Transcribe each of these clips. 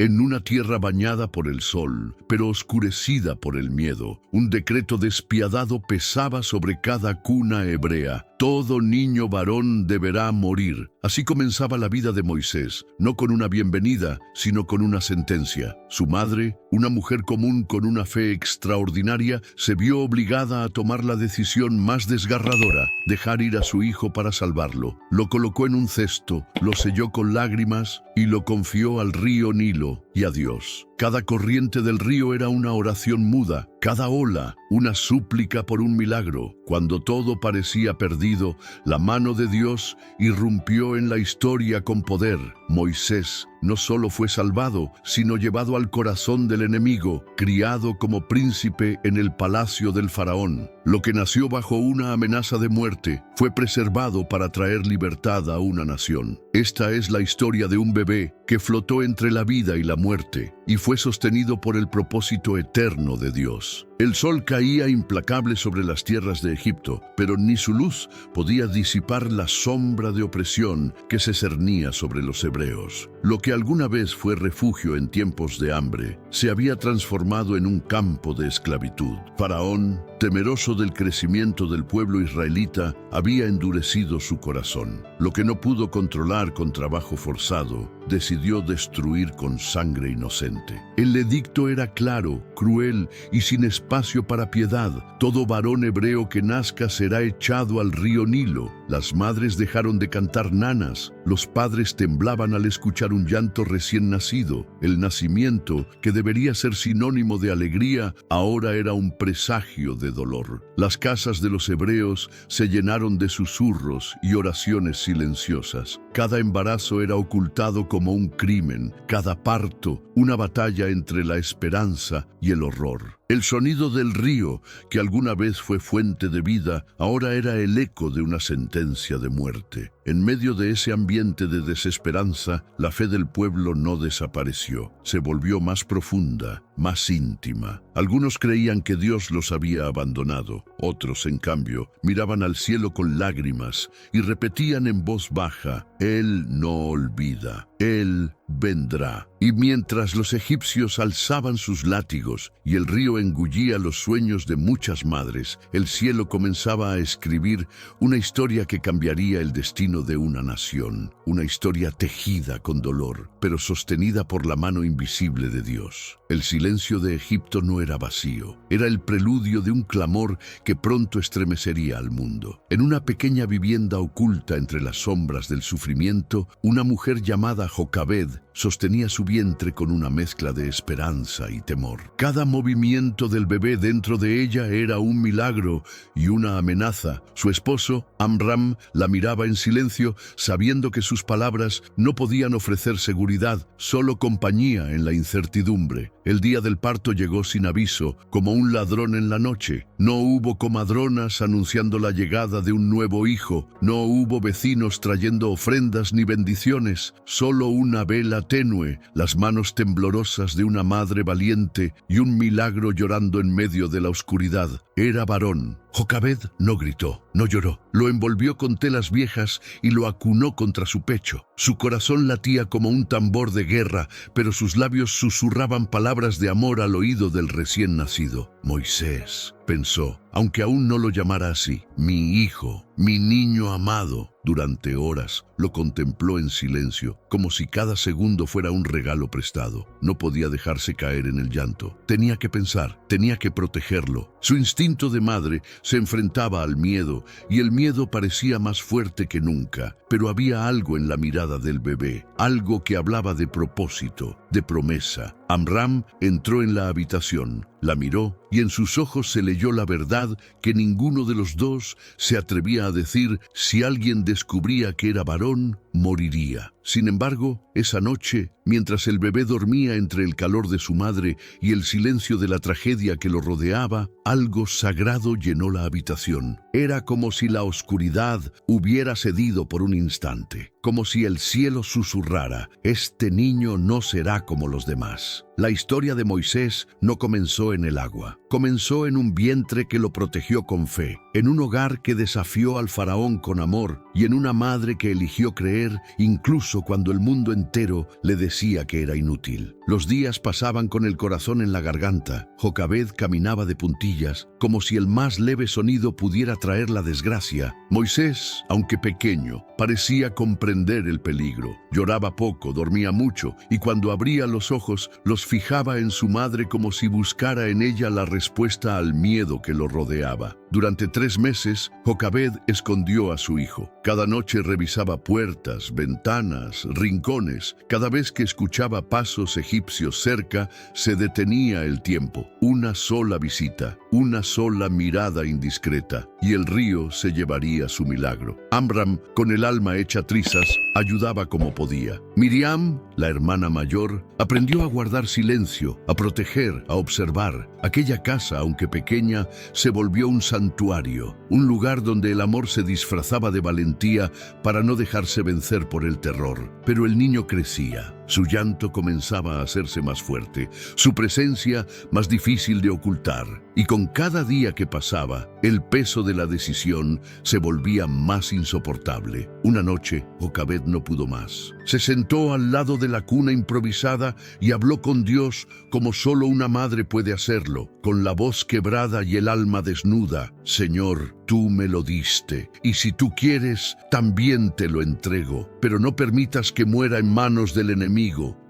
En una tierra bañada por el sol, pero oscurecida por el miedo, un decreto despiadado pesaba sobre cada cuna hebrea. Todo niño varón deberá morir. Así comenzaba la vida de Moisés, no con una bienvenida, sino con una sentencia. Su madre, una mujer común con una fe extraordinaria, se vio obligada a tomar la decisión más desgarradora: dejar ir a su hijo para salvarlo. Lo colocó en un cesto, lo selló con lágrimas y lo confió al río Nilo y a Dios. Cada corriente del río era una oración muda, cada ola una súplica por un milagro. Cuando todo parecía perdido, la mano de Dios irrumpió en la historia con poder. Moisés no solo fue salvado, sino llevado al corazón del enemigo, criado como príncipe en el palacio del faraón. Lo que nació bajo una amenaza de muerte fue preservado para traer libertad a una nación. Esta es la historia de un bebé que flotó entre la vida y la muerte y fue sostenido por el propósito eterno de Dios. El sol caía implacable sobre las tierras de Egipto, pero ni su luz podía disipar la sombra de opresión que se cernía sobre los hebreos. Lo que alguna vez fue refugio en tiempos de hambre, se había transformado en un campo de esclavitud. Faraón, temeroso del crecimiento del pueblo israelita, había endurecido su corazón. Lo que no pudo controlar con trabajo forzado, decidió destruir con sangre inocente. El edicto era claro, cruel y sin espacio para piedad. Todo varón hebreo que nazca será echado al río Nilo. Las madres dejaron de cantar nanas. Los padres temblaban al escuchar un llanto recién nacido. El nacimiento, que debería ser sinónimo de alegría, ahora era un presagio de dolor. Las casas de los hebreos se llenaron de susurros y oraciones silenciosas. Cada embarazo era ocultado como un crimen, cada parto una batalla entre la esperanza y el horror. El sonido del río, que alguna vez fue fuente de vida, ahora era el eco de una sentencia de muerte. En medio de ese ambiente de desesperanza, la fe del pueblo no desapareció. Se volvió más profunda, más íntima. Algunos creían que Dios los había abandonado. Otros, en cambio, miraban al cielo con lágrimas y repetían en voz baja: Él no olvida, Él vendrá. Y mientras los egipcios alzaban sus látigos y el río engullía los sueños de muchas madres, el cielo comenzaba a escribir una historia que cambiaría el destino de una nación. Una historia tejida con dolor, pero sostenida por la mano invisible de Dios. El silencio de Egipto no era vacío, era el preludio de un clamor que pronto estremecería al mundo. En una pequeña vivienda oculta entre las sombras del sufrimiento, una mujer llamada Jocabed sostenía su vientre con una mezcla de esperanza y temor. Cada movimiento del bebé dentro de ella era un milagro y una amenaza. Su esposo, Amram, la miraba en silencio, sabiendo que sus palabras no podían ofrecer seguridad, solo compañía en la incertidumbre. El día del parto llegó sin aviso, como un ladrón en la noche. No hubo comadronas anunciando la llegada de un nuevo hijo. No hubo vecinos trayendo ofrendas ni bendiciones. Solo una vela tenue, las manos temblorosas de una madre valiente y un milagro llorando en medio de la oscuridad. Era varón. Jocabed no gritó, no lloró. Lo envolvió con telas viejas y lo acunó contra su pecho. Su corazón latía como un tambor de guerra, pero sus labios susurraban palabras de amor al oído del recién nacido. Moisés, pensó, aunque aún no lo llamara así, mi hijo, mi niño amado. Durante horas lo contempló en silencio, como si cada segundo fuera un regalo prestado. No podía dejarse caer en el llanto. Tenía que pensar, tenía que protegerlo. Su instinto de madre se enfrentaba al miedo, y el miedo parecía más fuerte que nunca. Pero había algo en la mirada del bebé, algo que hablaba de propósito, de promesa. Amram entró en la habitación, la miró y en sus ojos se leyó la verdad que ninguno de los dos se atrevía a decir. Si alguien descubría que era varón, moriría. Sin embargo, esa noche, mientras el bebé dormía entre el calor de su madre y el silencio de la tragedia que lo rodeaba, algo sagrado llenó la habitación. Era como si la oscuridad hubiera cedido por un instante, como si el cielo susurrara: este niño no será como los demás. La historia de Moisés no comenzó en el agua, comenzó en un vientre que lo protegió con fe. en un hogar que desafió al faraón con amor y en una madre que eligió creer incluso cuando el mundo entero le decía que era inútil. Los días pasaban con el corazón en la garganta. Jocabed caminaba de puntillas, como si el más leve sonido pudiera traer la desgracia. Moisés, aunque pequeño, parecía comprender el peligro. Lloraba poco, dormía mucho, y cuando abría los ojos, los fijaba en su madre como si buscara en ella la respuesta al miedo que lo rodeaba. Durante 3 meses, Jocabed escondió a su hijo. Cada noche revisaba puertas, ventanas, rincones. Cada vez que escuchaba pasos egipcios cerca, se detenía el tiempo. Una sola visita, una sola mirada indiscreta, y el río se llevaría su milagro. Amram, con el alma hecha trizas, ayudaba como podía. Miriam, la hermana mayor, aprendió a guardar silencio, a proteger, a observar. Aquella casa, aunque pequeña, se volvió un santuario, un lugar donde el amor se disfrazaba de valentía para no dejarse vencer por el terror. Pero el niño crecía. Su llanto comenzaba a hacerse más fuerte, su presencia más difícil de ocultar, y con cada día que pasaba, el peso de la decisión se volvía más insoportable. Una noche, Jocabed no pudo más. Se sentó al lado de la cuna improvisada y habló con Dios como solo una madre puede hacerlo, con la voz quebrada y el alma desnuda. Señor, tú me lo diste, y si tú quieres, también te lo entrego, pero no permitas que muera en manos del enemigo.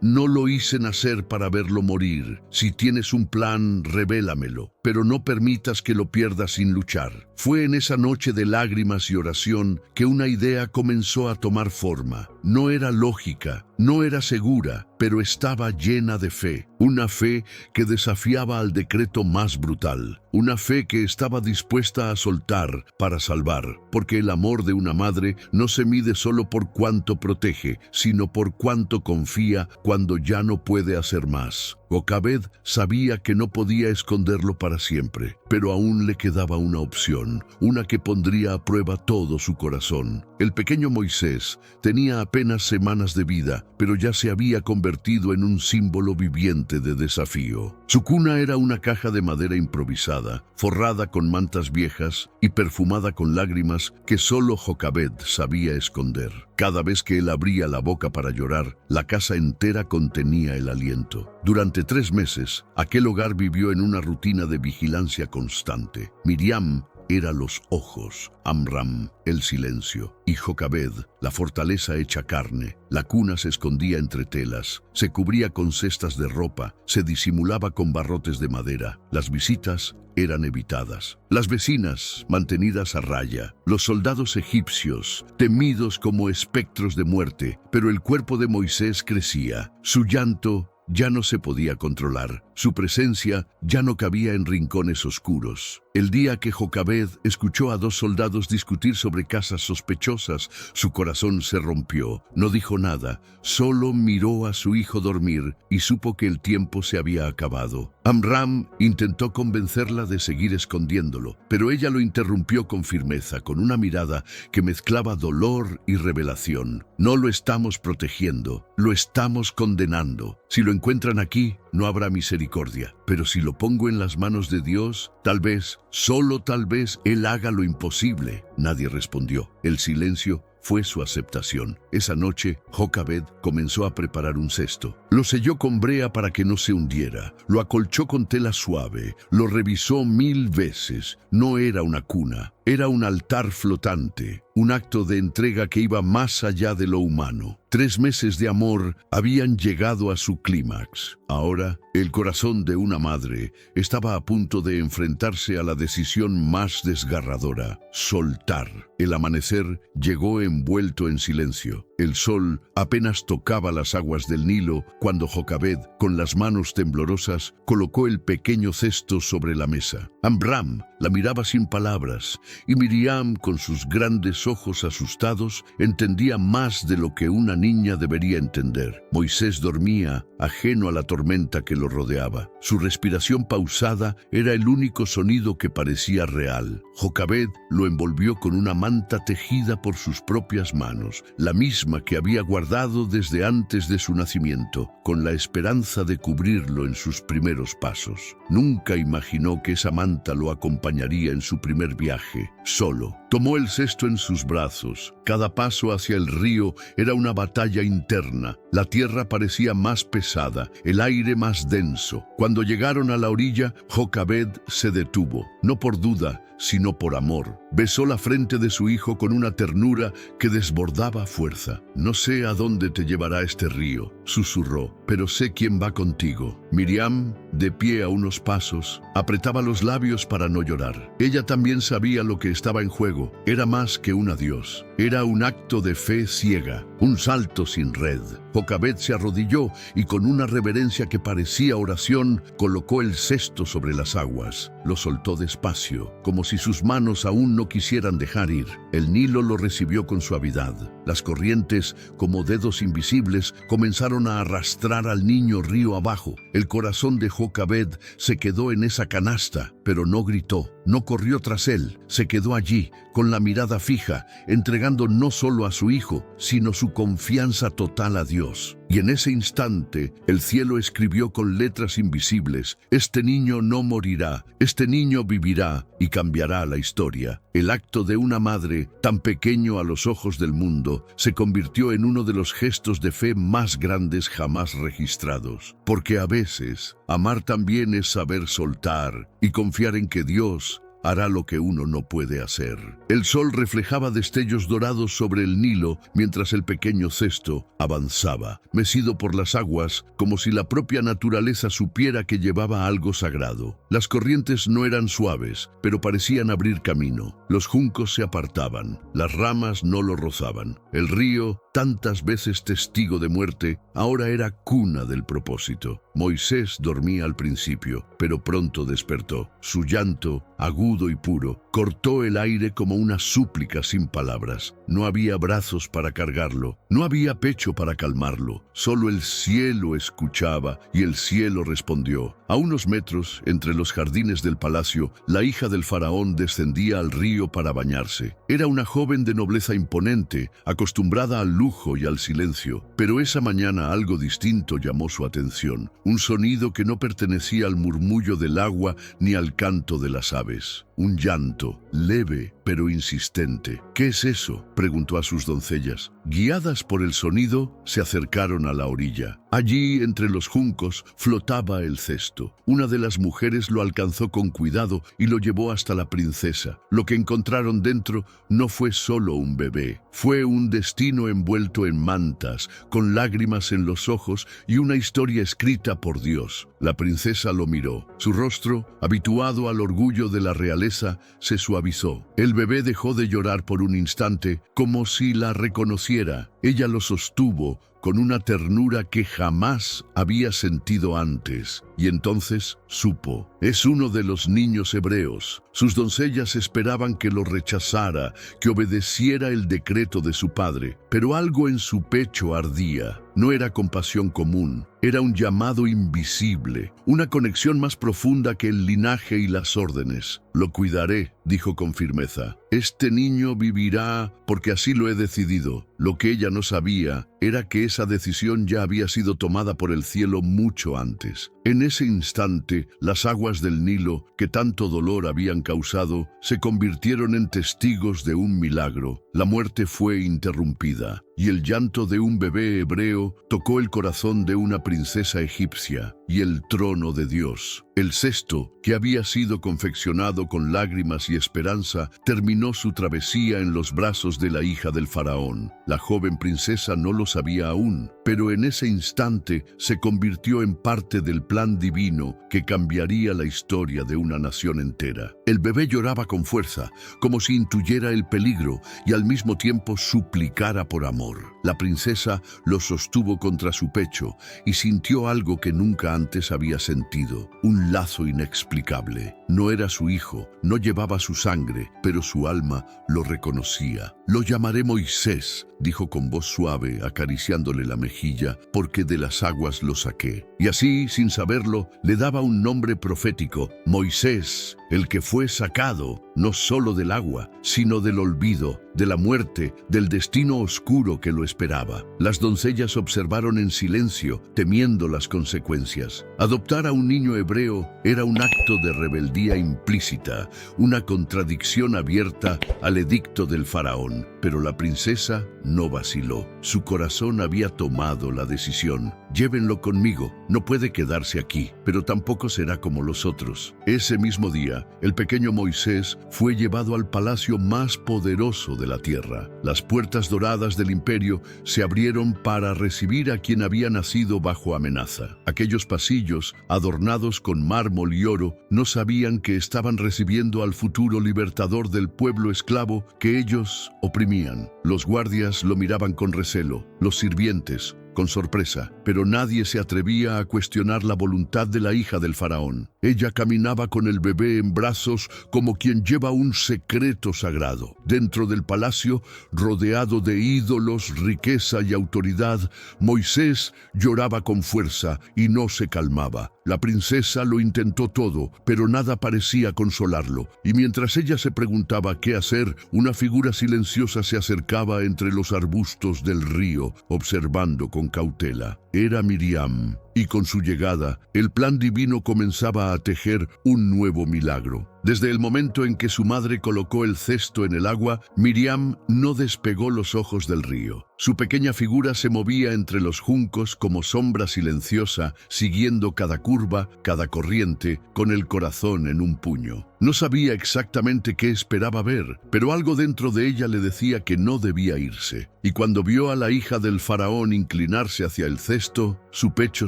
No lo hice nacer para verlo morir. Si tienes un plan, revélamelo, pero no permitas que lo pierda sin luchar. Fue en esa noche de lágrimas y oración que una idea comenzó a tomar forma. No era lógica, no era segura, pero estaba llena de fe. Una fe que desafiaba al decreto más brutal. Una fe que estaba dispuesta a soltar para salvar, porque el amor de una madre no se mide solo por cuánto protege, sino por cuánto confía cuando ya no puede hacer más. Jocabed sabía que no podía esconderlo para siempre, pero aún le quedaba una opción, una que pondría a prueba todo su corazón. El pequeño Moisés tenía apenas semanas de vida, pero ya se había convertido en un símbolo viviente de desafío. Su cuna era una caja de madera improvisada, forrada con mantas viejas y perfumada con lágrimas que solo Jocabed sabía esconder. Cada vez que él abría la boca para llorar, la casa entera contenía el aliento. Durante 3 meses, aquel hogar vivió en una rutina de vigilancia constante. Miriam era los ojos, Amram el silencio, y Jocabed la fortaleza hecha carne. La cuna se escondía entre telas, se cubría con cestas de ropa, se disimulaba con barrotes de madera. Las visitas eran evitadas. Las vecinas mantenidas a raya, los soldados egipcios temidos como espectros de muerte, pero el cuerpo de Moisés crecía. Su llanto ya no se podía controlar. Su presencia ya no cabía en rincones oscuros. El día que Jocabed escuchó a 2 soldados discutir sobre casas sospechosas, su corazón se rompió. No dijo nada, solo miró a su hijo dormir y supo que el tiempo se había acabado. Amram intentó convencerla de seguir escondiéndolo, pero ella lo interrumpió con firmeza, con una mirada que mezclaba dolor y revelación. No lo estamos protegiendo, lo estamos condenando. Si lo encuentran aquí, no habrá misericordia, pero si lo pongo en las manos de Dios, tal vez, solo tal vez, Él haga lo imposible. Nadie respondió. El silencio fue su aceptación. Esa noche, Jocabed comenzó a preparar un cesto. Lo selló con brea para que no se hundiera. Lo acolchó con tela suave. Lo revisó 1000 veces. No era una cuna, era un altar flotante. Un acto de entrega que iba más allá de lo humano. 3 meses de amor habían llegado a su clímax. Ahora, el corazón de una madre estaba a punto de enfrentarse a la decisión más desgarradora: soltar. El amanecer llegó envuelto en silencio. El sol apenas tocaba las aguas del Nilo cuando Jocabed, con las manos temblorosas, colocó el pequeño cesto sobre la mesa. Amram la miraba sin palabras, y Miriam, con sus grandes ojos asustados, entendía más de lo que una niña debería entender. Moisés dormía, ajeno a la tormenta que lo rodeaba. Su respiración pausada era el único sonido que parecía real. Jocabed lo envolvió con una manta tejida por sus propias manos, la misma que había guardado desde antes de su nacimiento, con la esperanza de cubrirlo en sus primeros pasos. Nunca imaginó que esa manta lo acompañaría acompañaría en su primer viaje, solo. Tomó el cesto en sus brazos. Cada paso hacia el río era una batalla interna. La tierra parecía más pesada, el aire más denso. Cuando llegaron a la orilla, Jocabed se detuvo, no por duda, sino por amor. Besó la frente de su hijo con una ternura que desbordaba fuerza. «No sé a dónde te llevará este río», susurró, «pero sé quién va contigo». Miriam, de pie a unos pasos, apretaba los labios para no llorar. Ella también sabía lo que estaba en juego. Era más que un adiós. Era un acto de fe ciega, un salto sin red. Jocabed se arrodilló y con una reverencia que parecía oración, colocó el cesto sobre las aguas. Lo soltó despacio, como si sus manos aún no quisieran dejar ir. El Nilo lo recibió con suavidad. Las corrientes, como dedos invisibles, comenzaron a arrastrar al niño río abajo. El corazón de Jocabed se quedó en esa canasta, pero no gritó, no corrió tras él. Se quedó allí, con la mirada fija, entregando no solo a su hijo, sino su confianza total a Dios. Y en ese instante, el cielo escribió con letras invisibles: «Este niño no morirá, este niño vivirá y cambiará la historia». El acto de una madre, tan pequeño a los ojos del mundo, se convirtió en uno de los gestos de fe más grandes jamás registrados. Porque a veces, amar también es saber soltar y confiar en que Dios hará lo que uno no puede hacer. El sol reflejaba destellos dorados sobre el Nilo mientras el pequeño cesto avanzaba, mecido por las aguas, como si la propia naturaleza supiera que llevaba algo sagrado. Las corrientes no eran suaves, pero parecían abrir camino. Los juncos se apartaban, las ramas no lo rozaban. El río, tantas veces testigo de muerte, ahora era cuna del propósito. Moisés dormía al principio, pero pronto despertó. Su llanto, agudo y puro, cortó el aire como una súplica sin palabras. No había brazos para cargarlo, no había pecho para calmarlo. Solo el cielo escuchaba y el cielo respondió. A unos metros, entre los jardines del palacio, la hija del faraón descendía al río para bañarse. Era una joven de nobleza imponente, acostumbrada al lujo y al silencio. Pero esa mañana algo distinto llamó su atención. Un sonido que no pertenecía al murmullo del agua ni al canto de las aves. Un llanto, leve pero insistente. «¿Qué es eso?», preguntó a sus doncellas. Guiadas por el sonido, se acercaron a la orilla. Allí, entre los juncos, flotaba el cesto. Una de las mujeres lo alcanzó con cuidado y lo llevó hasta la princesa. Lo que encontraron dentro no fue solo un bebé. Fue un destino envuelto en mantas, con lágrimas en los ojos y una historia escrita por Dios. La princesa lo miró. Su rostro, habituado al orgullo de la realeza, se suavizó. El bebé dejó de llorar por un instante, como si la reconociera. Ella lo sostuvo con una ternura que jamás había sentido antes, y entonces supo. Es uno de los niños hebreos. Sus doncellas esperaban que lo rechazara, que obedeciera el decreto de su padre, pero algo en su pecho ardía. No era compasión común, era un llamado invisible, una conexión más profunda que el linaje y las órdenes. «Lo cuidaré», dijo con firmeza. «Este niño vivirá porque así lo he decidido». Lo que ella no sabía era que esa decisión ya había sido tomada por el cielo mucho antes. En ese instante, las aguas del Nilo, que tanto dolor habían causado, se convirtieron en testigos de un milagro. La muerte fue interrumpida, y el llanto de un bebé hebreo tocó el corazón de una princesa egipcia y el trono de Dios. El cesto, que había sido confeccionado con lágrimas y esperanza, terminó su travesía en los brazos de la hija del faraón. La joven princesa no lo sabía aún, pero en ese instante se convirtió en parte del plan divino que cambiaría la historia de una nación entera. El bebé lloraba con fuerza, como si intuyera el peligro y al mismo tiempo suplicara por amor. La princesa lo sostuvo contra su pecho y sintió algo que nunca antes había sentido, un lazo inexplicable. No era su hijo, no llevaba su sangre, pero su alma lo reconocía. «Lo llamaré Moisés», dijo con voz suave, acariciándole la mejilla, «porque de las aguas lo saqué». Y así, sin saberlo, le daba un nombre profético: Moisés, el que fue sacado. no solo del agua, sino del olvido, de la muerte, del destino oscuro que lo esperaba. Las doncellas observaron en silencio, temiendo las consecuencias. Adoptar a un niño hebreo era un acto de rebeldía implícita, una contradicción abierta al edicto del faraón. Pero la princesa no vaciló. Su corazón había tomado la decisión. Llévenlo conmigo, no puede quedarse aquí, pero tampoco será como los otros. Ese mismo día, el pequeño Moisés fue llevado al palacio más poderoso de la tierra. Las puertas doradas del imperio se abrieron para recibir a quien había nacido bajo amenaza. Aquellos pasillos, adornados con mármol y oro, no sabían que estaban recibiendo al futuro libertador del pueblo esclavo que ellos oprimían. Los guardias lo miraban con recelo, los sirvientes con sorpresa, pero nadie se atrevía a cuestionar la voluntad de la hija del faraón. Ella caminaba con el bebé en brazos como quien lleva un secreto sagrado. Dentro del palacio, rodeado de ídolos, riqueza y autoridad, Moisés lloraba con fuerza y no se calmaba. La princesa lo intentó todo, pero nada parecía consolarlo, y mientras ella se preguntaba qué hacer, una figura silenciosa se acercaba entre los arbustos del río, observando con cautela. Era Miriam, y con su llegada, el plan divino comenzaba a tejer un nuevo milagro. Desde el momento en que su madre colocó el cesto en el agua, Miriam no despegó los ojos del río. Su pequeña figura se movía entre los juncos como sombra silenciosa, siguiendo cada curva, cada corriente, con el corazón en un puño. No sabía exactamente qué esperaba ver, pero algo dentro de ella le decía que no debía irse. Y cuando vio a la hija del faraón inclinarse hacia el cesto, su pecho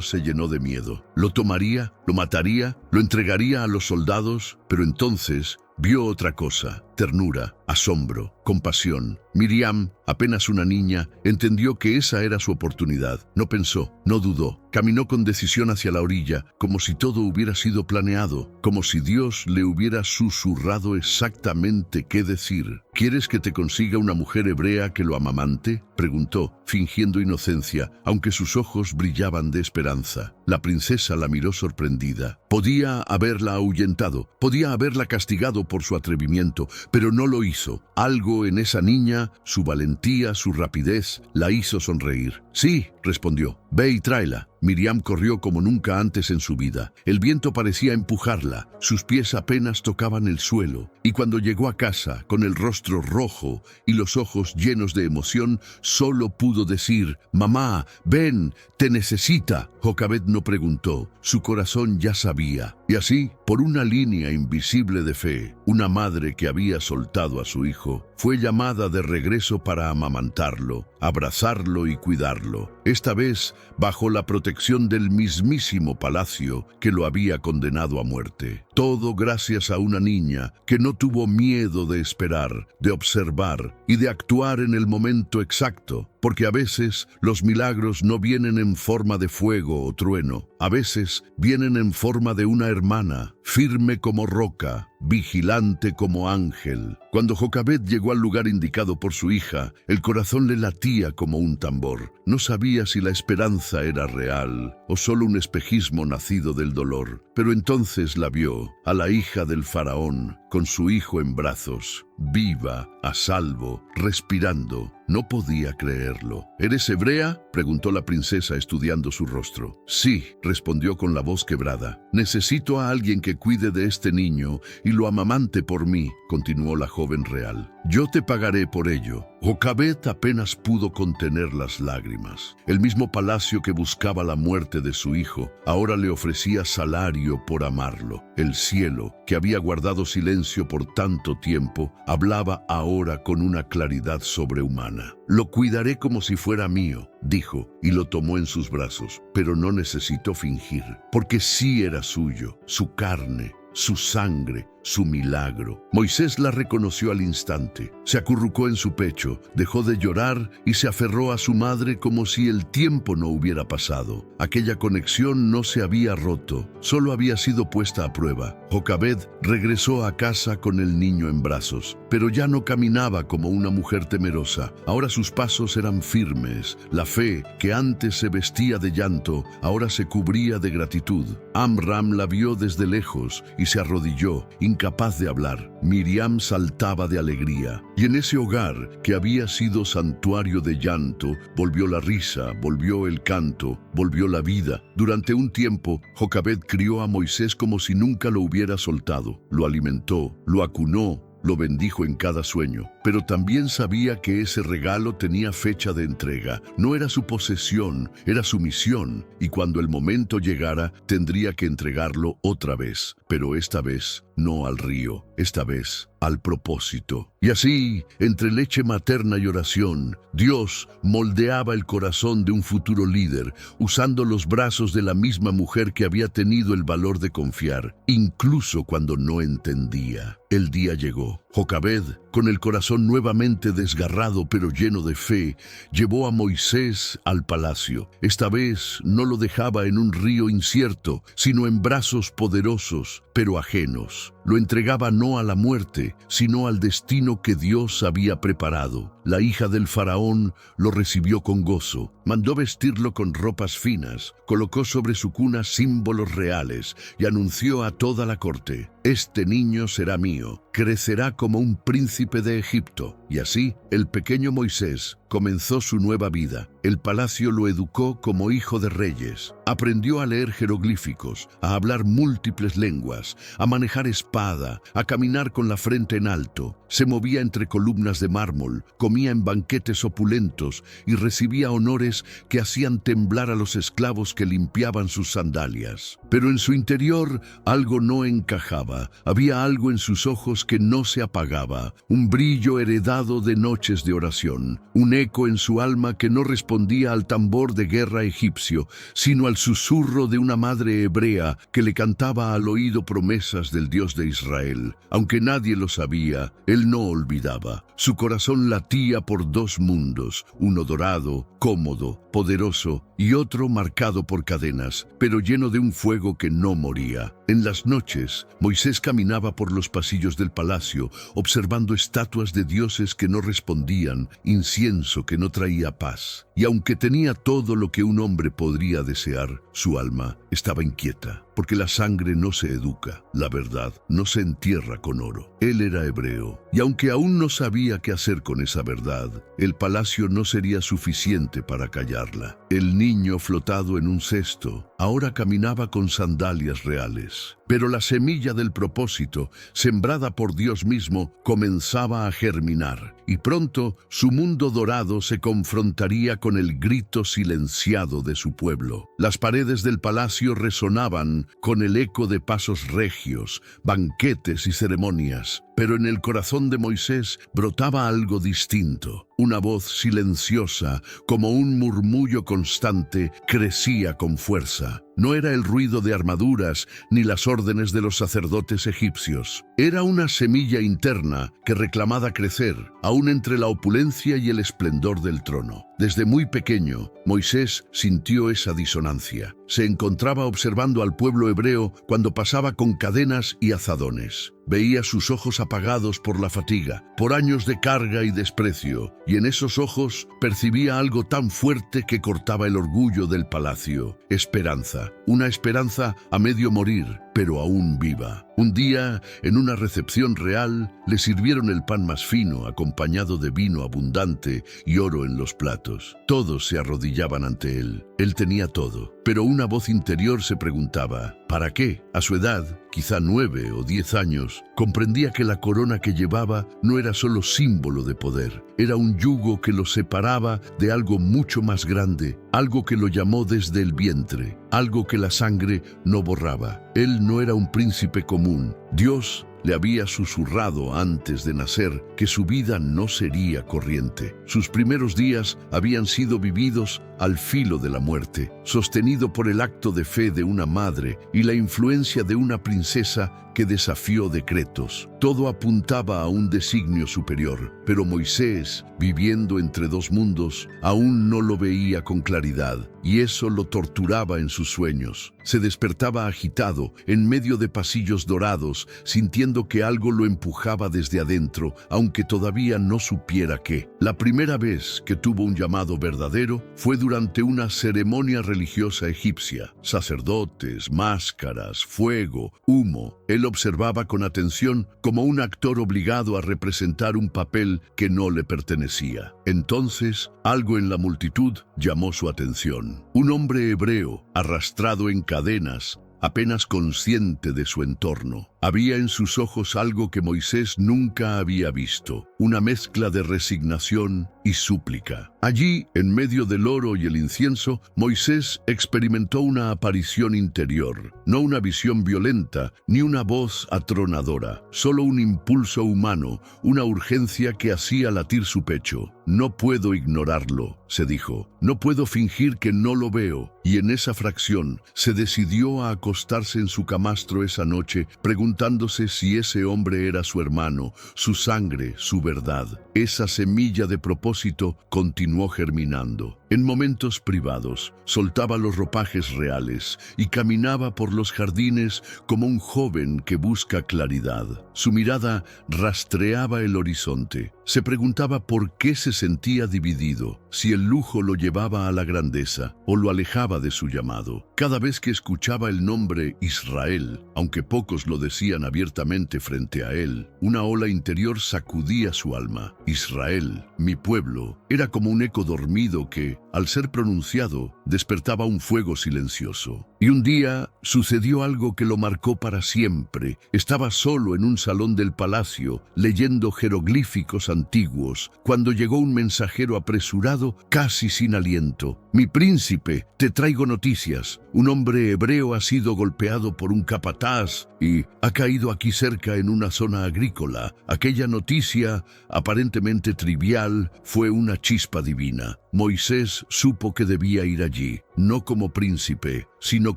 se llenó de miedo. ¿Lo tomaría? ¿Lo mataría? ¿Lo entregaría a los soldados? Pero entonces vio otra cosa: ternura, asombro, compasión. Miriam, apenas una niña, entendió que esa era su oportunidad. No pensó, no dudó. Caminó con decisión hacia la orilla, como si todo hubiera sido planeado, como si Dios le hubiera susurrado exactamente qué decir. ¿Quieres que te consiga una mujer hebrea que lo amamante?, preguntó, fingiendo inocencia, aunque sus ojos brillaban de esperanza. La princesa la miró sorprendida. Podía haberla ahuyentado, podía haberla castigado por su atrevimiento, pero no lo hizo. Algo en esa niña, su valentía, su rapidez, la hizo sonreír. Sí, respondió. Ve y tráela. Miriam corrió como nunca antes en su vida. El viento parecía empujarla, sus pies apenas tocaban el suelo, y cuando llegó a casa, con el rostro rojo y los ojos llenos de emoción, solo pudo decir: «Mamá, ven, te necesita». Jocabed no preguntó, su corazón ya sabía. Y así, por una línea invisible de fe, una madre que había soltado a su hijo, fue llamada de regreso para amamantarlo, abrazarlo y cuidarlo. Esta vez, bajo la protección del mismísimo palacio que lo había condenado a muerte. Todo gracias a una niña que no tuvo miedo de esperar, de observar y de actuar en el momento exacto, porque a veces los milagros no vienen en forma de fuego o trueno, a veces vienen en forma de una hermana, firme como roca, vigilante como ángel. Cuando Jocabed llegó al lugar indicado por su hija, el corazón le latía como un tambor. No sabía si la esperanza era real o solo un espejismo nacido del dolor. Pero entonces la vio, a la hija del faraón, con su hijo en brazos, viva, a salvo, respirando. No podía creerlo. ¿Eres hebrea?, preguntó la princesa estudiando su rostro. Sí, respondió con la voz quebrada. Necesito a alguien que cuide de este niño y lo amamante por mí, continuó la joven real. Yo te pagaré por ello. Jocabed apenas pudo contener las lágrimas. El mismo palacio que buscaba la muerte de su hijo, ahora le ofrecía salario por amarlo. El cielo, que había guardado silencio por tanto tiempo, hablaba ahora con una claridad sobrehumana. Lo cuidaré como si fuera mío, dijo, y lo tomó en sus brazos. Pero no necesitó fingir, porque sí era suyo, su carne, su sangre, su milagro. Moisés la reconoció al instante. Se acurrucó en su pecho, dejó de llorar y se aferró a su madre como si el tiempo no hubiera pasado. Aquella conexión no se había roto, solo había sido puesta a prueba. Jocabed regresó a casa con el niño en brazos, pero ya no caminaba como una mujer temerosa. Ahora sus pasos eran firmes. La fe, que antes se vestía de llanto, ahora se cubría de gratitud. Amram la vio desde lejos y se arrodilló, incapaz de hablar. Miriam saltaba de alegría, y en ese hogar que había sido santuario de llanto, volvió la risa, volvió el canto, volvió la vida. Durante un tiempo, Jocabed crió a Moisés como si nunca lo hubiera soltado. Lo alimentó, lo acunó, lo bendijo en cada sueño, pero también sabía que ese regalo tenía fecha de entrega. No era su posesión, era su misión, y cuando el momento llegara, tendría que entregarlo otra vez, pero esta vez no al río, esta vez al propósito. Y así, entre leche materna y oración, Dios moldeaba el corazón de un futuro líder, usando los brazos de la misma mujer que había tenido el valor de confiar, incluso cuando no entendía. El día llegó. Jocabed, con el corazón nuevamente desgarrado pero lleno de fe, llevó a Moisés al palacio. Esta vez no lo dejaba en un río incierto, sino en brazos poderosos, pero ajenos. Lo entregaba no a la muerte, sino al destino que Dios había preparado. La hija del faraón lo recibió con gozo, mandó vestirlo con ropas finas, colocó sobre su cuna símbolos reales y anunció a toda la corte: «Este niño será mío, crecerá como un príncipe de Egipto». Y así, el pequeño Moisés comenzó su nueva vida. El palacio lo educó como hijo de reyes. Aprendió a leer jeroglíficos, a hablar múltiples lenguas, a manejar espada, a caminar con la frente en alto. Se movía entre columnas de mármol, comía en banquetes opulentos y recibía honores que hacían temblar a los esclavos que limpiaban sus sandalias. Pero en su interior algo no encajaba. Había algo en sus ojos que no se apagaba, un brillo heredado de noches de oración, un eco en su alma que no respondía al tambor de guerra egipcio, sino al susurro de una madre hebrea que le cantaba al oído promesas del Dios de Israel. Aunque nadie lo sabía, él no olvidaba. Su corazón latía por dos mundos, uno dorado, cómodo, poderoso, y otro marcado por cadenas, pero lleno de un fuego que no moría. En las noches, Moisés caminaba por los pasillos del palacio, observando estatuas de dioses que no respondían, incienso que no traía paz. Y aunque tenía todo lo que un hombre podría desear, su alma estaba inquieta, porque la sangre no se educa, la verdad no se entierra con oro. Él era hebreo, y aunque aún no sabía qué hacer con esa verdad, el palacio no sería suficiente para callarla. El niño flotado en un cesto ahora caminaba con sandalias reales. Pero la semilla del propósito, sembrada por Dios mismo, comenzaba a germinar, y pronto su mundo dorado se confrontaría con el grito silenciado de su pueblo. Las paredes del palacio resonaban con el eco de pasos regios, banquetes y ceremonias. Pero en el corazón de Moisés brotaba algo distinto. Una voz silenciosa, como un murmullo constante, crecía con fuerza. No era el ruido de armaduras ni las órdenes de los sacerdotes egipcios. Era una semilla interna que reclamaba crecer, aún entre la opulencia y el esplendor del trono. Desde muy pequeño, Moisés sintió esa disonancia. Se encontraba observando al pueblo hebreo cuando pasaba con cadenas y azadones. Veía sus ojos apagados por la fatiga, por años de carga y desprecio, y en esos ojos percibía algo tan fuerte que cortaba el orgullo del palacio. Esperanza, una esperanza a medio morir, pero aún viva. Un día, en una recepción real, le sirvieron el pan más fino, acompañado de vino abundante y oro en los platos. Todos se arrodillaban ante él. Él tenía todo, pero una voz interior se preguntaba, ¿para qué? A su edad, quizá 9 o 10 años, comprendía que la corona que llevaba no era solo símbolo de poder, era un yugo que lo separaba de algo mucho más grande, algo que lo llamó desde el vientre, algo que la sangre no borraba. Él no era un príncipe común. Dios le había susurrado antes de nacer que su vida no sería corriente. Sus primeros días habían sido vividos al filo de la muerte, sostenido por el acto de fe de una madre y la influencia de una princesa que desafió decretos. Todo apuntaba a un designio superior, pero Moisés, viviendo entre dos mundos, aún no lo veía con claridad, y eso lo torturaba en sus sueños. Se despertaba agitado, en medio de pasillos dorados, sintiendo que algo lo empujaba desde adentro, aunque todavía no supiera qué. La primera vez que tuvo un llamado verdadero fue durante una ceremonia religiosa egipcia. Sacerdotes, máscaras, fuego, humo. Él observaba con atención como un actor obligado a representar un papel que no le pertenecía. Entonces, algo en la multitud llamó su atención. Un hombre hebreo, arrastrado en cadenas, apenas consciente de su entorno. Había en sus ojos algo que Moisés nunca había visto, una mezcla de resignación y súplica. Allí, en medio del oro y el incienso, Moisés experimentó una aparición interior, no una visión violenta, ni una voz atronadora, solo un impulso humano, una urgencia que hacía latir su pecho. No puedo ignorarlo, se dijo, no puedo fingir que no lo veo. Y en esa fracción se decidió a acostarse en su camastro esa noche, preguntándose si ese hombre era su hermano, su sangre, su verdad. Esa semilla de propósito continuó germinando. En momentos privados, soltaba los ropajes reales y caminaba por los jardines como un joven que busca claridad. Su mirada rastreaba el horizonte. Se preguntaba por qué se sentía dividido, si el lujo lo llevaba a la grandeza o lo alejaba de su llamado. Cada vez que escuchaba el nombre Israel, aunque pocos lo decían abiertamente frente a él, una ola interior sacudía su alma. Israel, mi pueblo, era como un eco dormido que, al ser pronunciado, despertaba un fuego silencioso. Y un día sucedió algo que lo marcó para siempre. Estaba solo en un salón del palacio, leyendo jeroglíficos antiguos, cuando llegó un mensajero apresurado, casi sin aliento. «Mi príncipe, te traigo noticias. Un hombre hebreo ha sido golpeado por un capataz y ha caído aquí cerca en una zona agrícola». Aquella noticia, aparentemente trivial, fue una chispa divina. Moisés supo que debía ir allí, no como príncipe, sino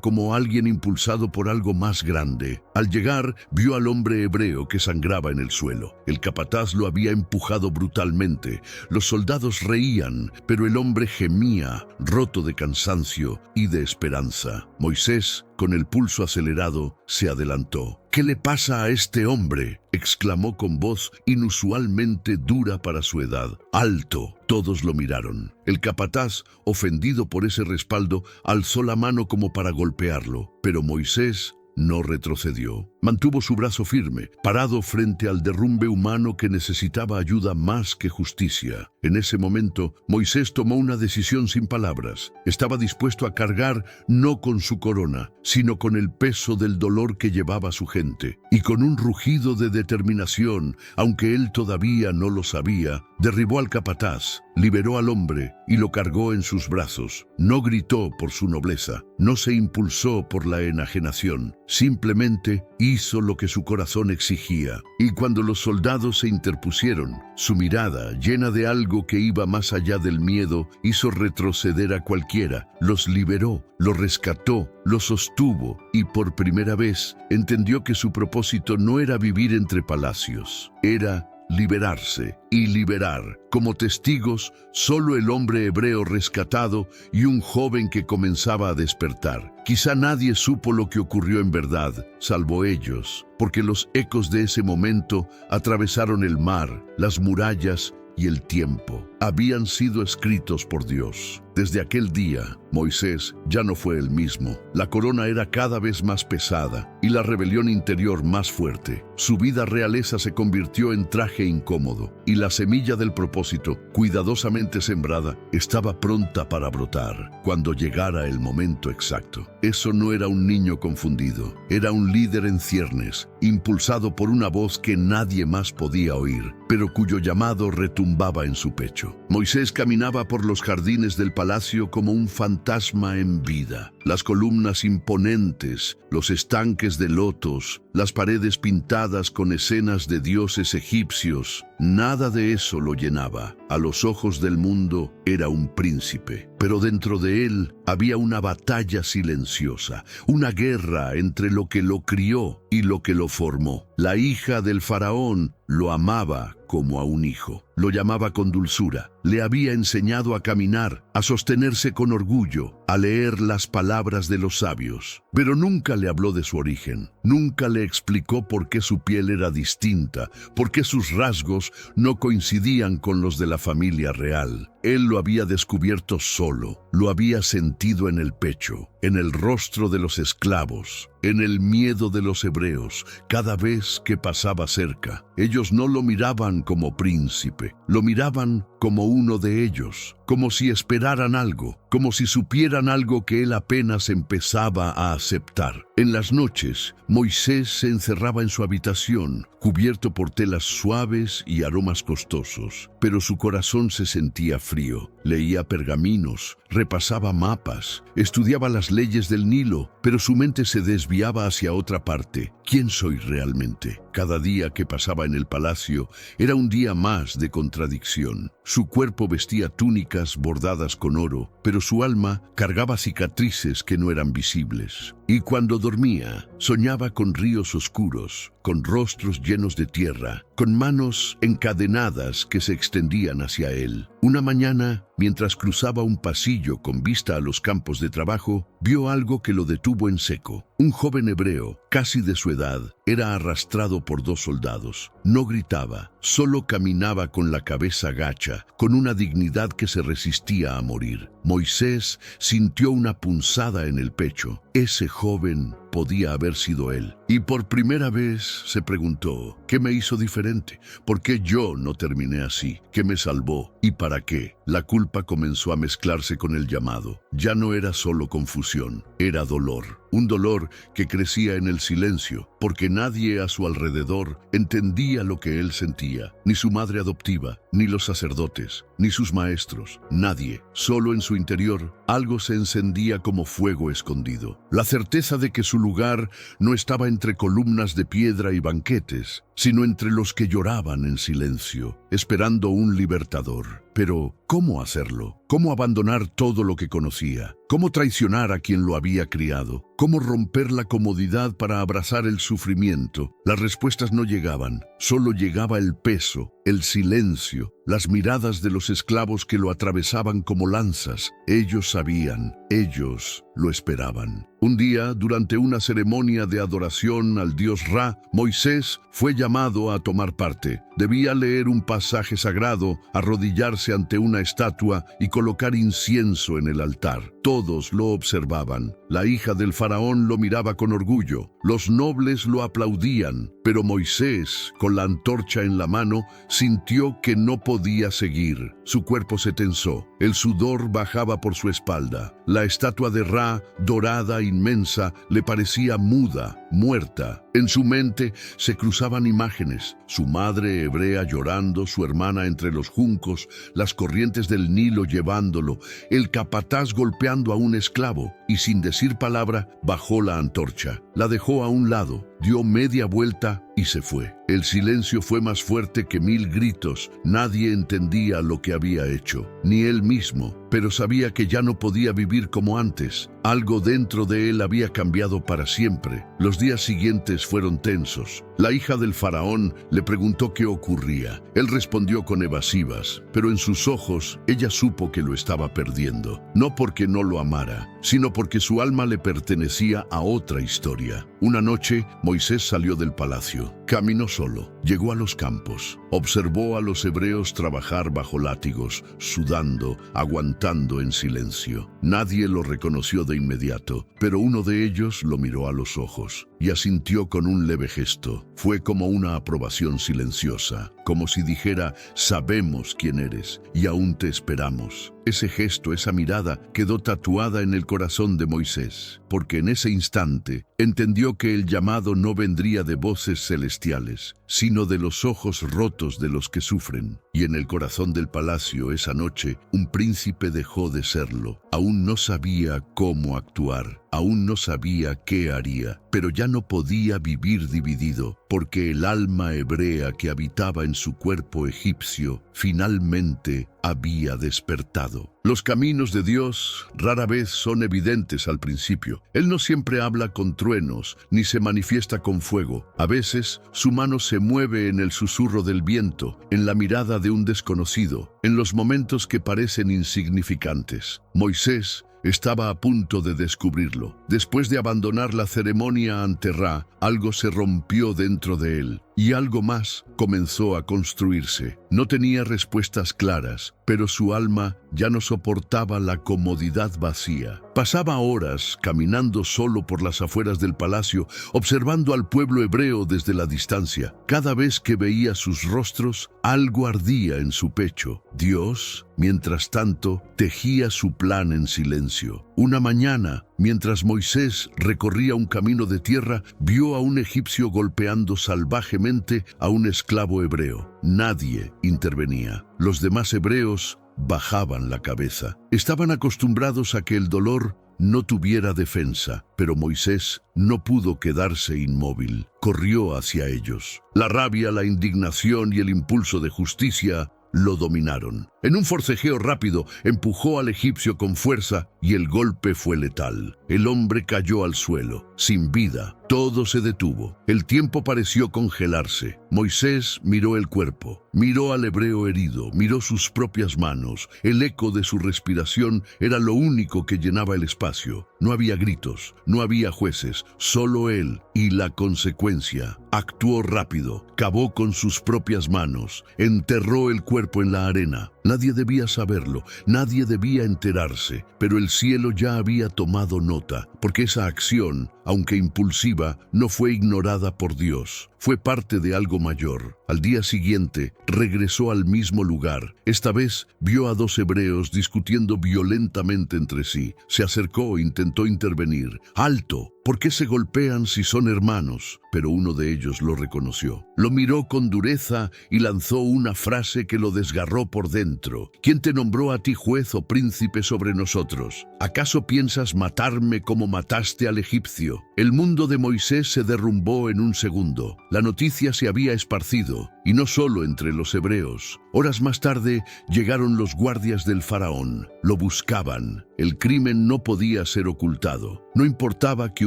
como alguien impulsado por algo más grande. Al llegar, vio al hombre hebreo que sangraba en el suelo. El capataz lo había empujado brutalmente. Los soldados reían, pero el hombre gemía, roto de cansancio y de esperanza. Moisés, con el pulso acelerado, se adelantó. «¿Qué le pasa a este hombre?», exclamó con voz inusualmente dura para su edad. «¡Alto!». Todos lo miraron. El capataz, ofendido por ese respaldo, alzó la mano como para golpearlo, pero Moisés no retrocedió. Mantuvo su brazo firme, parado frente al derrumbe humano que necesitaba ayuda más que justicia. En ese momento, Moisés tomó una decisión sin palabras. Estaba dispuesto a cargar no con su corona, sino con el peso del dolor que llevaba su gente. Y con un rugido de determinación, aunque él todavía no lo sabía, derribó al capataz, liberó al hombre y lo cargó en sus brazos. No gritó por su nobleza, no se impulsó por la enajenación, simplemente hizo lo que su corazón exigía. Y cuando los soldados se interpusieron, su mirada, llena de algo que iba más allá del miedo, hizo retroceder a cualquiera. Los liberó, los rescató, los sostuvo y por primera vez entendió que su propósito no era vivir entre palacios, era liberarse y liberar. Como testigos, solo el hombre hebreo rescatado y un joven que comenzaba a despertar. Quizá nadie supo lo que ocurrió en verdad, salvo ellos, porque los ecos de ese momento atravesaron el mar, las murallas y el tiempo. Habían sido escritos por Dios. Desde aquel día, Moisés ya no fue el mismo. La corona era cada vez más pesada y la rebelión interior más fuerte. Su vida realeza se convirtió en traje incómodo y la semilla del propósito, cuidadosamente sembrada, estaba pronta para brotar cuando llegara el momento exacto. Eso no era un niño confundido, era un líder en ciernes, impulsado por una voz que nadie más podía oír, pero cuyo llamado retumbaba en su pecho. Moisés caminaba por los jardines del palacio como un fantasma en vida. Las columnas imponentes, los estanques de lotos, las paredes pintadas con escenas de dioses egipcios, nada de eso lo llenaba. A los ojos del mundo era un príncipe, pero dentro de él había una batalla silenciosa, una guerra entre lo que lo crió y lo que lo formó. La hija del faraón lo amaba como a un hijo, lo llamaba con dulzura, le había enseñado a caminar, a sostenerse con orgullo, a leer las palabras de los sabios, pero nunca le habló de su origen, nunca le explicó por qué su piel era distinta, por qué sus rasgos no coincidían con los de la familia real. Él lo había descubierto solo, lo había sentido en el pecho, en el rostro de los esclavos, en el miedo de los hebreos, cada vez que pasaba cerca. Ellos no lo miraban como príncipe, lo miraban como uno de ellos, como si esperaran algo, como si supieran algo que él apenas empezaba a aceptar. En las noches, Moisés se encerraba en su habitación, cubierto por telas suaves y aromas costosos, pero su corazón se sentía frío. Leía pergaminos, repasaba mapas, estudiaba las leyes del Nilo, pero su mente se desviaba hacia otra parte. ¿Quién soy realmente? Cada día que pasaba en el palacio era un día más de contradicción. Su cuerpo vestía túnicas bordadas con oro, pero su alma cargaba cicatrices que no eran visibles. Y cuando dormía, soñaba con ríos oscuros, con rostros llenos de tierra, con manos encadenadas que se extendían hacia él. Una mañana, mientras cruzaba un pasillo con vista a los campos de trabajo, vio algo que lo detuvo en seco. Un joven hebreo, casi de su edad, era arrastrado por 2 soldados. No gritaba, solo caminaba con la cabeza gacha, con una dignidad que se resistía a morir. Moisés sintió una punzada en el pecho. Ese joven podía haber sido él. Y por primera vez se preguntó, ¿qué me hizo diferente? ¿Por qué yo no terminé así? ¿Qué me salvó? ¿Y para qué? La culpa comenzó a mezclarse con el llamado. Ya no era solo confusión, era dolor. Un dolor que crecía en el silencio, porque nadie a su alrededor entendía lo que él sentía. Ni su madre adoptiva, ni los sacerdotes, ni sus maestros. Nadie. Solo en su interior, algo se encendía como fuego escondido. La certeza de que su lugar no estaba entre columnas de piedra y banquetes, sino entre los que lloraban en silencio, esperando un libertador. Pero, ¿cómo hacerlo? ¿Cómo abandonar todo lo que conocía? ¿Cómo traicionar a quien lo había criado? ¿Cómo romper la comodidad para abrazar el sufrimiento? Las respuestas no llegaban, solo llegaba el peso, el silencio, las miradas de los esclavos que lo atravesaban como lanzas. Ellos sabían, ellos lo esperaban. Un día, durante una ceremonia de adoración al dios Ra, Moisés fue llamado a tomar parte. Debía leer un pasaje sagrado, arrodillarse ante una estatua y colocar incienso en el altar. Todos lo observaban. La hija del faraón lo miraba con orgullo. Los nobles lo aplaudían, pero Moisés, con la antorcha en la mano, sintió que no podía seguir. Su cuerpo se tensó. El sudor bajaba por su espalda. La estatua de Ra, dorada, inmensa, le parecía muda, muerta. En su mente se cruzaban imágenes: su madre hebrea llorando, su hermana entre los juncos, las corrientes del Nilo llevándolo, el capataz golpeando a un esclavo, y sin decir palabra bajó la antorcha, la dejó a un lado, dio media vuelta y se fue. El silencio fue más fuerte que 1000 gritos. Nadie entendía lo que había hecho, ni él mismo, pero sabía que ya no podía vivir como antes. Algo dentro de él había cambiado para siempre. Los días siguientes fueron tensos. La hija del faraón le preguntó qué ocurría. Él respondió con evasivas, pero en sus ojos ella supo que lo estaba perdiendo. No porque no lo amara, sino porque su alma le pertenecía a otra historia. Una noche, Moisés salió del palacio. Caminó solo, llegó a los campos, observó a los hebreos trabajar bajo látigos, sudando, aguantando en silencio. Nadie lo reconoció de inmediato, pero uno de ellos lo miró a los ojos y asintió con un leve gesto. Fue como una aprobación silenciosa, como si dijera: sabemos quién eres y aún te esperamos. Ese gesto, esa mirada, quedó tatuada en el corazón de Moisés, porque en ese instante entendió que el llamado no vendría de voces celestiales, sino de los ojos rotos de los que sufren. Y en el corazón del palacio esa noche, un príncipe dejó de serlo. Aún no sabía cómo actuar, aún no sabía qué haría, pero ya no podía vivir dividido, porque el alma hebrea que habitaba en su cuerpo egipcio finalmente había despertado. Los caminos de Dios rara vez son evidentes al principio. Él no siempre habla con truenos, ni se manifiesta con fuego. A veces, su mano se mueve en el susurro del viento, en la mirada de un desconocido, en los momentos que parecen insignificantes. Moisés Estaba a punto de descubrirlo. Después de abandonar la ceremonia ante Ra, algo se rompió dentro de él. Y algo más comenzó a construirse. No tenía respuestas claras, pero su alma ya no soportaba la comodidad vacía. Pasaba horas caminando solo por las afueras del palacio, observando al pueblo hebreo desde la distancia. Cada vez que veía sus rostros, algo ardía en su pecho. Dios, mientras tanto, tejía su plan en silencio. Una mañana, mientras Moisés recorría un camino de tierra, vio a un egipcio golpeando salvajemente a un esclavo hebreo. Nadie intervenía. Los demás hebreos bajaban la cabeza. Estaban acostumbrados a que el dolor no tuviera defensa, pero Moisés no pudo quedarse inmóvil. Corrió hacia ellos. La rabia, la indignación y el impulso de justicia lo dominaron. En un forcejeo rápido, empujó al egipcio con fuerza y el golpe fue letal. El hombre cayó al suelo, sin vida. Todo se detuvo. El tiempo pareció congelarse. Moisés miró el cuerpo, miró al hebreo herido, miró sus propias manos. El eco de su respiración era lo único que llenaba el espacio. No había gritos, no había jueces, solo él y la consecuencia. Actuó rápido, cavó con sus propias manos, enterró el cuerpo en la arena. Nadie debía saberlo, nadie debía enterarse, pero el cielo ya había tomado nota, porque esa acción, aunque impulsiva, no fue ignorada por Dios. Fue parte de algo mayor. Al día siguiente, regresó al mismo lugar. Esta vez, vio a dos hebreos discutiendo violentamente entre sí. Se acercó e intentó intervenir. ¡Alto! ¿Por qué se golpean si son hermanos? Pero uno de ellos lo reconoció. Lo miró con dureza y lanzó una frase que lo desgarró por dentro. ¿Quién te nombró a ti juez o príncipe sobre nosotros? ¿Acaso piensas matarme como mataste al egipcio? El mundo de Moisés se derrumbó en un segundo. La noticia se había esparcido, y no solo entre los hebreos. Horas más tarde llegaron los guardias del faraón. Lo buscaban. El crimen no podía ser ocultado. No importaba que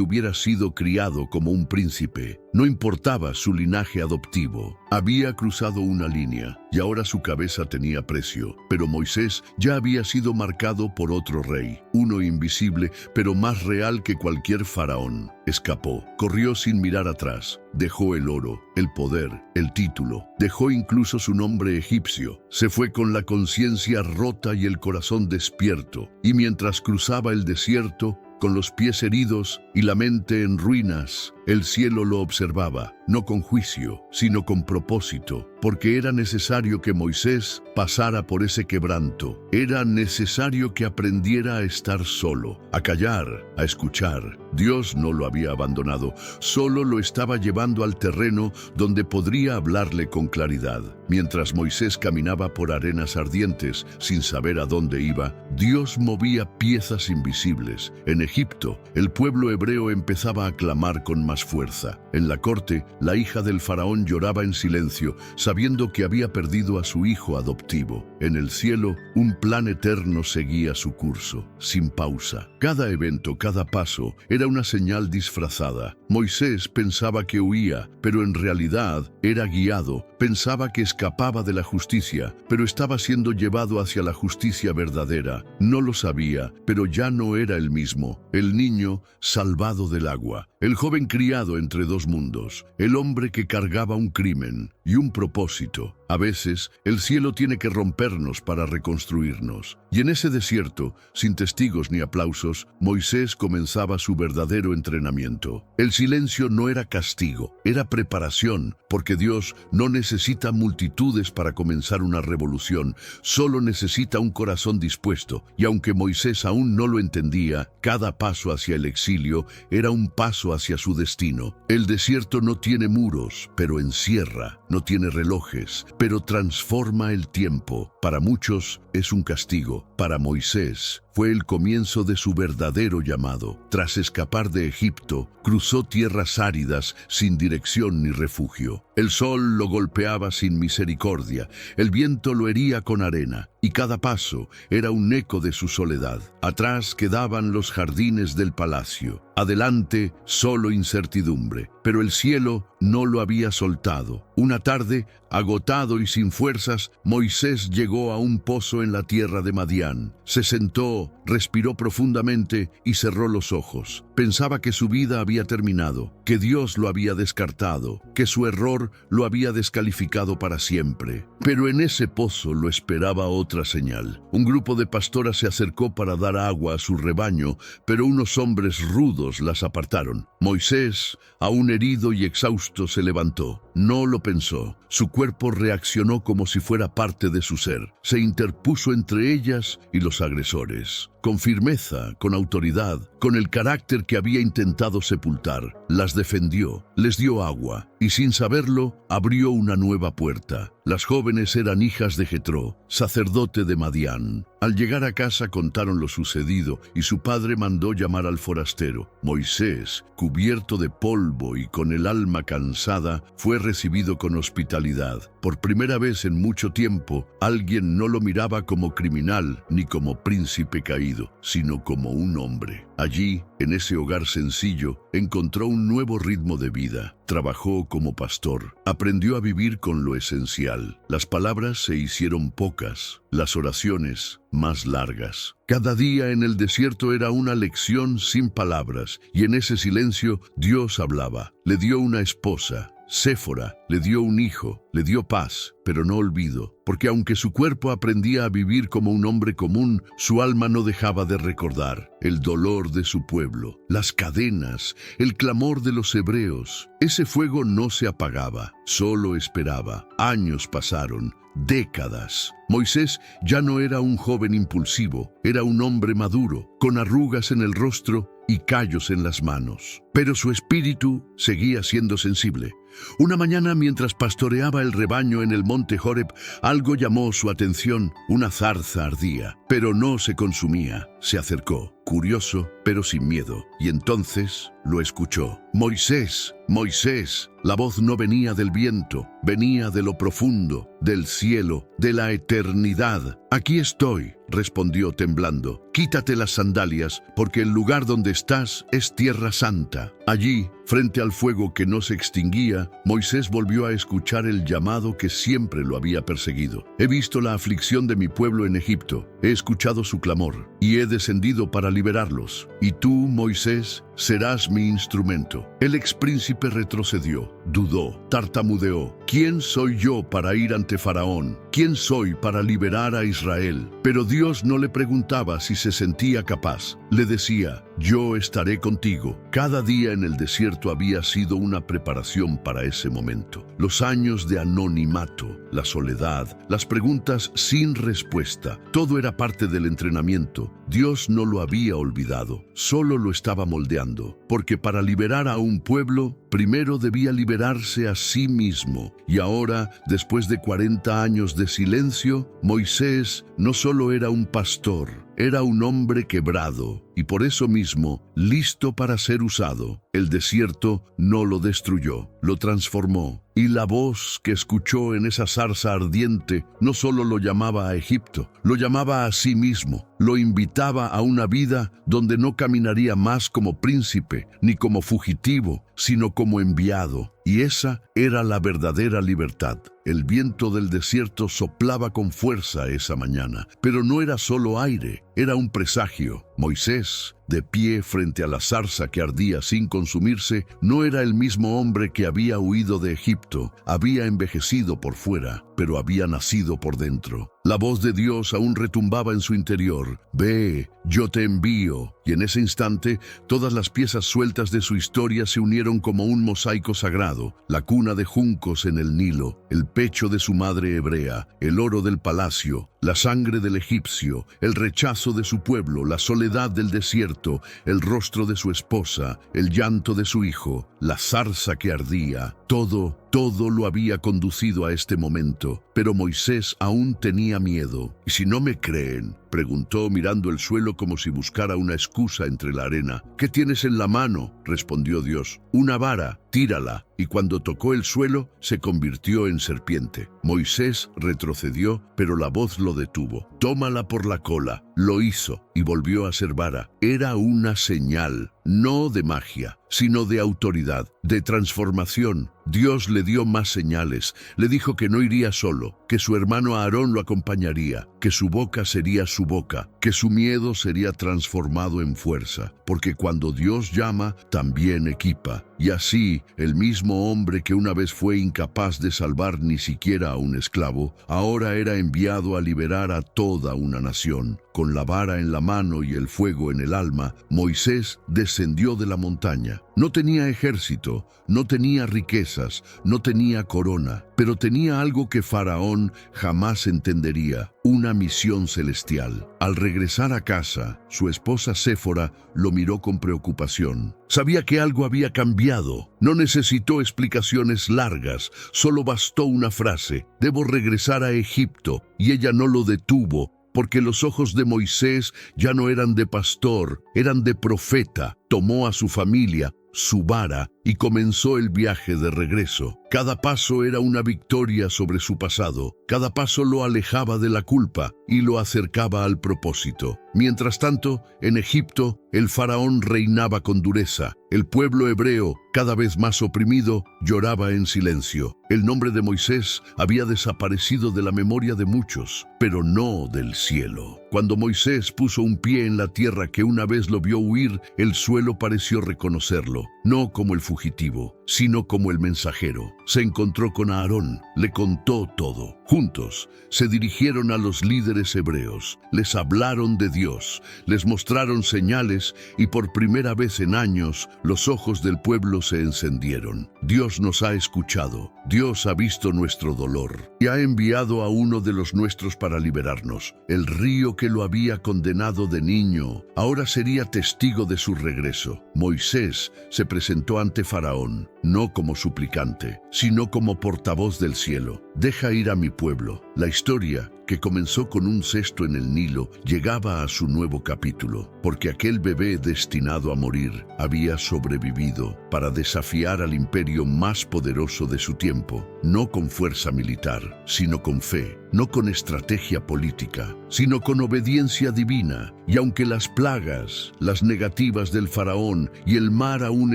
hubiera sido criado como un príncipe. No importaba su linaje adoptivo. Había cruzado una línea y ahora su cabeza tenía precio. Pero Moisés ya había sido marcado por otro rey, uno invisible, pero más real que cualquier faraón. Escapó, corrió sin mirar atrás. Dejó el oro, el poder, el título. Dejó incluso su nombre egipcio. Se fue con la conciencia rota y el corazón despierto. Y mientras cruzaba el desierto, con los pies heridos y la mente en ruinas, el cielo lo observaba, no con juicio, sino con propósito, porque era necesario que Moisés pasara por ese quebranto. Era necesario que aprendiera a estar solo, a callar, a escuchar. Dios no lo había abandonado, solo lo estaba llevando al terreno donde podría hablarle con claridad. Mientras Moisés caminaba por arenas ardientes, sin saber a dónde iba, Dios movía piezas invisibles. En Egipto, el pueblo hebreo empezaba a clamar con más fuerza. En la corte, la hija del faraón lloraba en silencio, sabiendo que había perdido a su hijo adoptivo. En el cielo, un plan eterno seguía su curso, sin pausa. Cada evento, cada paso, era una señal disfrazada. Moisés pensaba que huía, pero en realidad era guiado. Pensaba que escapaba de la justicia, pero estaba siendo llevado hacia la justicia verdadera. No lo sabía, pero ya no era el mismo. El niño salvado del agua. El joven criado entre dos mundos. El hombre que cargaba un crimen y un propósito. A veces, el cielo tiene que rompernos para reconstruirnos. Y en ese desierto, sin testigos ni aplausos, Moisés comenzaba su verdadero entrenamiento. El silencio no era castigo, era preparación, porque Dios no necesita multitudes para comenzar una revolución, solo necesita un corazón dispuesto. Y aunque Moisés aún no lo entendía, cada paso hacia el exilio era un paso hacia su destino. El desierto no tiene muros, pero encierra. No tiene relojes, pero transforma el tiempo. Para muchos es un castigo. Para Moisés fue el comienzo de su verdadero llamado. Tras escapar de Egipto, cruzó tierras áridas sin dirección ni refugio. El sol lo golpeaba sin misericordia, el viento lo hería con arena, y cada paso era un eco de su soledad. Atrás quedaban los jardines del palacio. Adelante, solo incertidumbre. Pero el cielo no lo había soltado. Una tarde, agotado y sin fuerzas, Moisés llegó llegó a un pozo en la tierra de Madián. Se sentó, respiró profundamente y cerró los ojos. Pensaba que su vida había terminado, que Dios lo había descartado, que su error lo había descalificado para siempre. Pero en ese pozo lo esperaba otra señal. Un grupo de pastoras se acercó para dar agua a su rebaño, pero unos hombres rudos las apartaron. Moisés, aún herido y exhausto, se levantó. No lo pensó. Su cuerpo reaccionó como si fuera parte de su ser. Se interpuso entre ellas y los agresores. Con firmeza, con autoridad, con el carácter que había intentado sepultar, las defendió, les dio agua y sin saberlo abrió una nueva puerta. Las jóvenes eran hijas de Jetró, sacerdote de Madián. Al llegar a casa contaron lo sucedido y su padre mandó llamar al forastero. Moisés, cubierto de polvo y con el alma cansada, fue recibido con hospitalidad. Por primera vez en mucho tiempo, alguien no lo miraba como criminal ni como príncipe caído, sino como un hombre. Allí, en ese hogar sencillo, encontró un nuevo ritmo de vida. Trabajó como pastor, aprendió a vivir con lo esencial. Las palabras se hicieron pocas, las oraciones más largas. Cada día en el desierto era una lección sin palabras, y en ese silencio Dios hablaba. Le dio una esposa, Séfora, le dio un hijo, le dio paz, pero no olvido, porque aunque su cuerpo aprendía a vivir como un hombre común, su alma no dejaba de recordar el dolor de su pueblo, las cadenas, el clamor de los hebreos. Ese fuego no se apagaba, solo esperaba. Años pasaron, décadas. Moisés ya no era un joven impulsivo, era un hombre maduro, con arrugas en el rostro y callos en las manos. Pero su espíritu seguía siendo sensible. Una mañana, mientras pastoreaba el rebaño en el monte Horeb, algo llamó su atención. Una zarza ardía, pero no se consumía. Se acercó, curioso, pero sin miedo, y entonces lo escuchó. «Moisés, Moisés». La voz no venía del viento, venía de lo profundo, del cielo, de la eternidad. «Aquí estoy», respondió temblando. «Quítate las sandalias, porque el lugar donde estás es tierra santa». Allí, frente al fuego que no se extinguía, Moisés volvió a escuchar el llamado que siempre lo había perseguido. «He visto la aflicción de mi pueblo en Egipto, he escuchado su clamor, y he descendido para liberarlos. Y tú, Moisés, serás mi instrumento». El expríncipe retrocedió, dudó, tartamudeó. «¿Quién soy yo para ir ante Faraón? ¿Quién soy para liberar a Israel?». Pero Dios no le preguntaba si se sentía capaz. Le decía: «Yo estaré contigo». Cada día en el desierto había sido una preparación para ese momento. Los años de anonimato, la soledad, las preguntas sin respuesta, todo era parte del entrenamiento. Dios no lo había olvidado, solo lo estaba moldeando, porque para liberar a un pueblo, primero debía liberarse a sí mismo. Y ahora, después de 40 años de silencio, Moisés no solo era un pastor, era un hombre quebrado y por eso mismo listo para ser usado. El desierto no lo destruyó, lo transformó. Y la voz que escuchó en esa zarza ardiente no solo lo llamaba a Egipto, lo llamaba a sí mismo, lo invitaba a una vida donde no caminaría más como príncipe ni como fugitivo, sino como enviado. Y esa era la verdadera libertad. El viento del desierto soplaba con fuerza esa mañana, pero no era solo aire, era un presagio. Moisés, de pie frente a la zarza que ardía sin consumirse, no era el mismo hombre que había huido de Egipto. Había envejecido por fuera, pero había nacido por dentro. La voz de Dios aún retumbaba en su interior. «Ve, yo te envío». Y en ese instante, todas las piezas sueltas de su historia se unieron como un mosaico sagrado. La cuna de juncos en el Nilo, el pecho de su madre hebrea, el oro del palacio, la sangre del egipcio, el rechazo de su pueblo, la soledad del desierto, el rostro de su esposa, el llanto de su hijo, la zarza que ardía. Todo lo había conducido a este momento, pero Moisés aún tenía miedo. «¿Y si no me creen?», preguntó mirando el suelo como si buscara una excusa entre la arena. «¿Qué tienes en la mano?», respondió Dios. «Una vara, tírala». Y cuando tocó el suelo, se convirtió en serpiente. Moisés retrocedió, pero la voz lo detuvo. «Tómala por la cola». Lo hizo y volvió a ser vara. Era una señal, no de magia, sino de autoridad, de transformación. Dios le dio más señales. Le dijo que no iría solo, solo, que su hermano Aarón lo acompañaría, que su boca sería su boca, que su miedo sería transformado en fuerza, porque cuando Dios llama, también equipa. Y así, el mismo hombre que una vez fue incapaz de salvar ni siquiera a un esclavo, ahora era enviado a liberar a toda una nación. Con la vara en la mano y el fuego en el alma, Moisés descendió de la montaña. No tenía ejército, no tenía riquezas, no tenía corona, pero tenía algo que Faraón jamás entendería: una misión celestial. Al regresar a casa, su esposa Séfora lo miró con preocupación. Sabía que algo había cambiado. No necesitó explicaciones largas, solo bastó una frase: debo regresar a Egipto. Y ella no lo detuvo, porque los ojos de Moisés ya no eran de pastor, eran de profeta. Tomó a su familia, su vara, y comenzó el viaje de regreso. Cada paso era una victoria sobre su pasado. Cada paso lo alejaba de la culpa y lo acercaba al propósito. Mientras tanto, en Egipto, el faraón reinaba con dureza. El pueblo hebreo, cada vez más oprimido, lloraba en silencio. El nombre de Moisés había desaparecido de la memoria de muchos, pero no del cielo. Cuando Moisés puso un pie en la tierra que una vez lo vio huir, el suelo pareció reconocerlo, no como el fugitivo, sino como el mensajero. Se encontró con Aarón, le contó todo. Juntos se dirigieron a los líderes hebreos, les hablaron de Dios, les mostraron señales y por primera vez en años los ojos del pueblo se encendieron. Dios nos ha escuchado, Dios ha visto nuestro dolor y ha enviado a uno de los nuestros para liberarnos. El río que lo había condenado de niño ahora sería testigo de su regreso. Moisés se presentó ante Faraón, no como suplicante, sino como portavoz del cielo. Deja ir a mi pueblo. La historia, que comenzó con un cesto en el Nilo, llegaba a su nuevo capítulo, porque aquel bebé destinado a morir había sobrevivido para desafiar al imperio más poderoso de su tiempo, no con fuerza militar, sino con fe, no con estrategia política, sino con obediencia divina. Y aunque las plagas, las negativas del faraón y el mar aún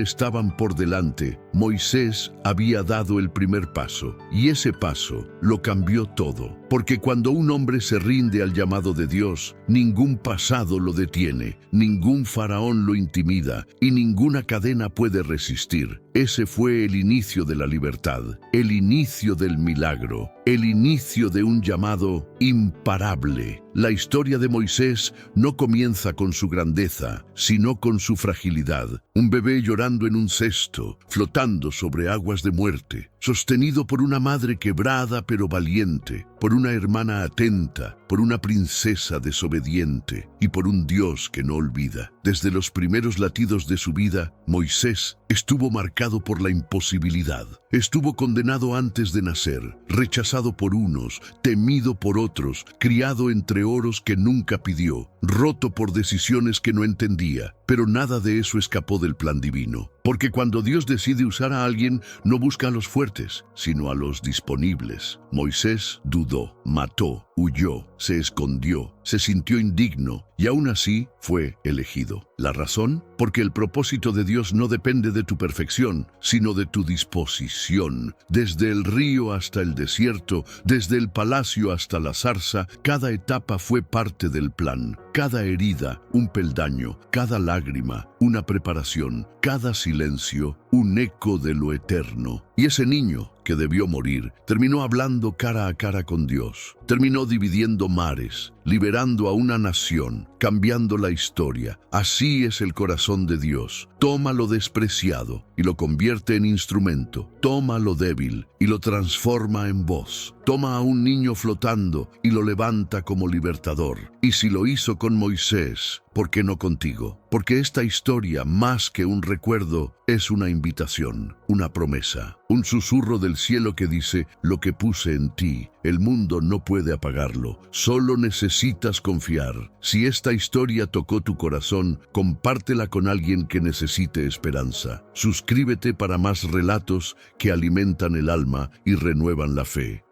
estaban por delante, Moisés había dado el primer paso, y ese paso lo cambió todo. Porque cuando un hombre se rinde al llamado de Dios, ningún pasado lo detiene, ningún faraón lo intimida y ninguna cadena puede resistir. Ese fue el inicio de la libertad, el inicio del milagro, el inicio de un llamado imparable. La historia de Moisés no comienza con su grandeza, sino con su fragilidad. Un bebé llorando en un cesto, flotando sobre aguas de muerte, sostenido por una madre quebrada pero valiente, por una hermana atenta, por una princesa desobediente y por un Dios que no olvida. Desde los primeros latidos de su vida, Moisés estuvo marcado por la imposibilidad. Estuvo condenado antes de nacer, rechazado por unos, temido por otros, criado entre oros que nunca pidió, roto por decisiones que no entendía. Pero nada de eso escapó del plan divino. Porque cuando Dios decide usar a alguien, no busca a los fuertes, sino a los disponibles. Moisés dudó, mató, huyó, se escondió, se sintió indigno y aún así fue elegido. ¿La razón? Porque el propósito de Dios no depende de tu perfección, sino de tu disposición. Desde el río hasta el desierto, desde el palacio hasta la zarza, cada etapa fue parte del plan. Cada herida, un peldaño, cada lágrima, una preparación, cada silencio, un eco de lo eterno. Y ese niño, que debió morir, terminó hablando cara a cara con Dios. Terminó dividiendo mares, liberando a una nación, cambiando la historia. Así es el corazón de Dios. Toma lo despreciado y lo convierte en instrumento. Toma lo débil y lo transforma en voz. Toma a un niño flotando y lo levanta como libertador. Y si lo hizo con Moisés, ¿por qué no contigo? Porque esta historia, más que un recuerdo, es una invitación, una promesa, un susurro del cielo que dice: lo que puse en ti, el mundo no puede apagarlo, solo necesitas confiar. Si esta historia tocó tu corazón, compártela con alguien que necesite esperanza. Suscríbete para más relatos que alimentan el alma y renuevan la fe.